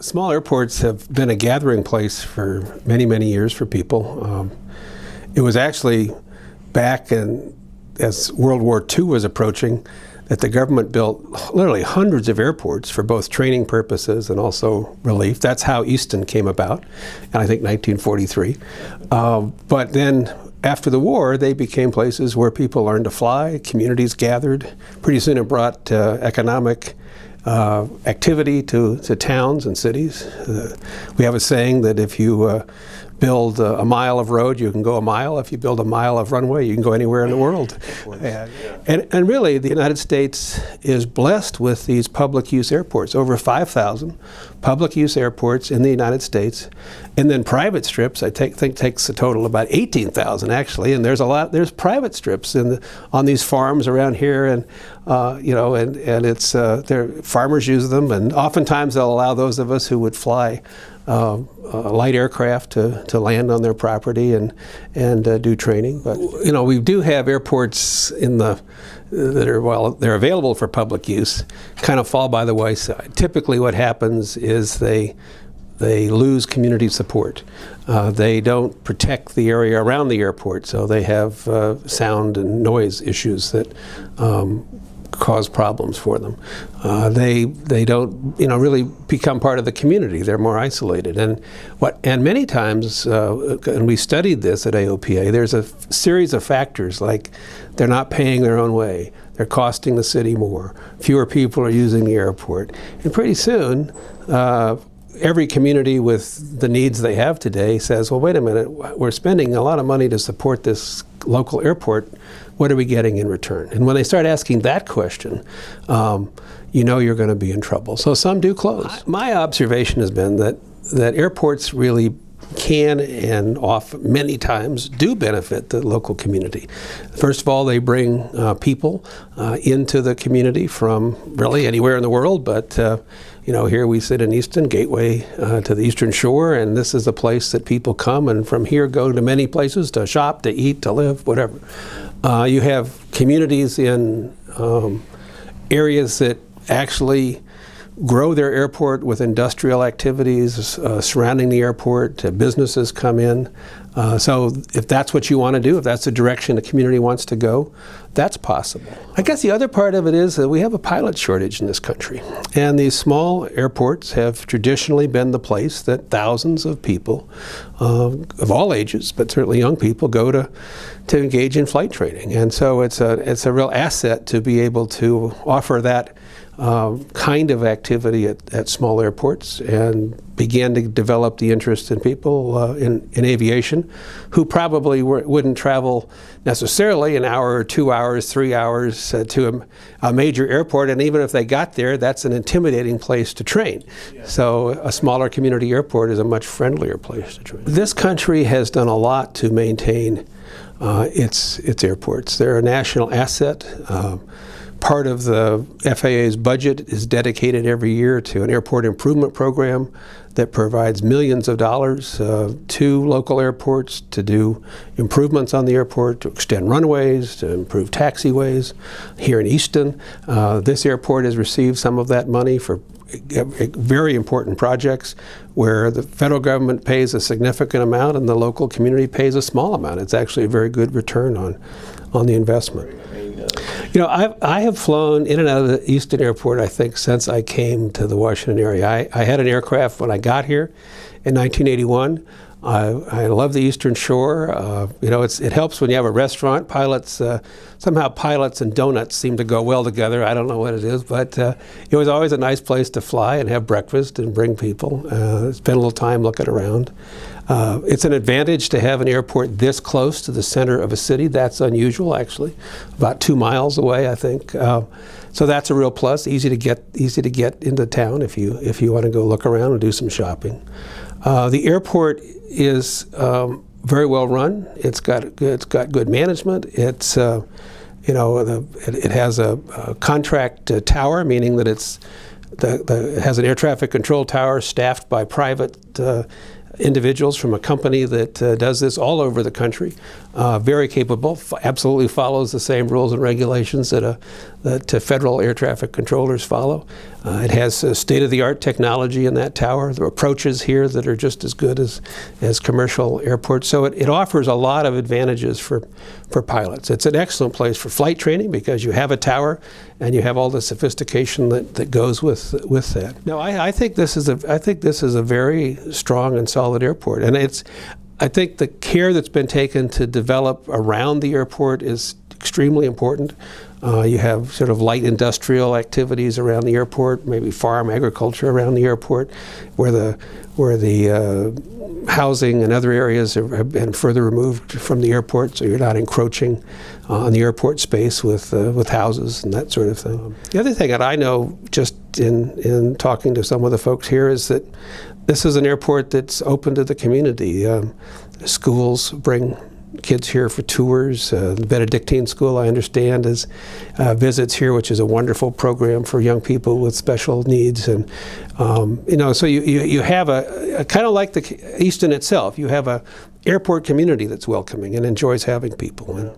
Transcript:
Small airports have been a gathering place for many, many years for people. It was actually back as World War II was approaching that the government built literally hundreds of airports for both training purposes and also relief. That's how Easton came about, and I think 1943. But then after the war, they became places where people learned to fly, communities gathered. Pretty soon it brought economic activity to towns and cities. We have a saying that if you build a mile of road, you can go a mile. If you build a mile of runway, you can go anywhere in the world. And really, the United States is blessed with these public use airports, over 5,000 public use airports in the United States. And then private strips, I think takes a total of about 18,000 actually. And there's private strips on these farms around here, and it's farmers use them, and oftentimes they'll allow those of us who would fly light aircraft to land on their property and do training. But we do have airports that are, they're available for public use, kind of fall by the wayside. Typically what happens is they lose community support. They don't protect the area around the airport, so they have sound and noise issues that cause problems for them. They don't really become part of the community. They're more isolated. And many times, and we studied this at AOPA, there's a series of factors like they're not paying their own way, they're costing the city more, fewer people are using the airport, and pretty soon every community with the needs they have today says, well, wait a minute, we're spending a lot of money to support this local airport. What are we getting in return? And when they start asking that question, you're going to be in trouble. So some do close. My observation has been that airports really can and often, many times, do benefit the local community. First of all, they bring people into the community from really anywhere in the world, but here we sit in Easton, gateway to the Eastern Shore, and this is a place that people come and from here go to many places to shop, to eat, to live, whatever. You have communities in areas that actually grow their airport with industrial activities surrounding the airport. Businesses come in. So if that's what you want to do, if that's the direction the community wants to go, that's possible. I guess the other part of it is that we have a pilot shortage in this country. And these small airports have traditionally been the place that thousands of people of all ages, but certainly young people, go to engage in flight training. And so it's a real asset to be able to offer that kind of activity at small airports and began to develop the interest in people in aviation who probably wouldn't travel necessarily an hour or 2 hours, 3 hours to a major airport, and even if they got there, that's an intimidating place to train. Yeah. So a smaller community airport is a much friendlier place to train. This country has done a lot to maintain its airports. They're a national asset. Part of the FAA's budget is dedicated every year to an airport improvement program that provides millions of dollars to local airports to do improvements on the airport, to extend runways, to improve taxiways. Here in Easton, this airport has received some of that money for very important projects where the federal government pays a significant amount and the local community pays a small amount. It's actually a very good return on the investment. I have flown in and out of the Easton Airport, I think, since I came to the Washington area. I had an aircraft when I got here in 1981. I love the Eastern Shore. It helps when you have a restaurant. Somehow pilots and donuts seem to go well together. I don't know what it is, but it was always a nice place to fly and have breakfast and bring people. Spend a little time looking around. It's an advantage to have an airport this close to the center of a city. That's unusual, actually. About 2 miles away, I think. So that's a real plus. Easy to get into town if you want to go look around and do some shopping. The airport is very well run. It's got good management. It has a contract tower, meaning that it has an air traffic control tower staffed by private individuals from a company that does this all over the country. Very capable, absolutely follows the same rules and regulations that federal air traffic controllers follow. It has state-of-the-art technology in that tower. There are approaches here that are just as good as commercial airports. So it offers a lot of advantages for pilots. It's an excellent place for flight training because you have a tower and you have all the sophistication that goes with that. No, I think this is a very strong and solid airport, and I think the care that's been taken to develop around the airport is extremely important. You have sort of light industrial activities around the airport, maybe farm agriculture around the airport, where the housing and other areas have been further removed from the airport, so you're not encroaching on the airport space with houses and that sort of thing. The other thing that I know, just in talking to some of the folks here, is that this is an airport that's open to the community. Schools bring kids here for tours. The Benedictine School, I understand, visits here, which is a wonderful program for young people with special needs. And so you have a kind of like the Easton itself. You have a airport community that's welcoming and enjoys having people. And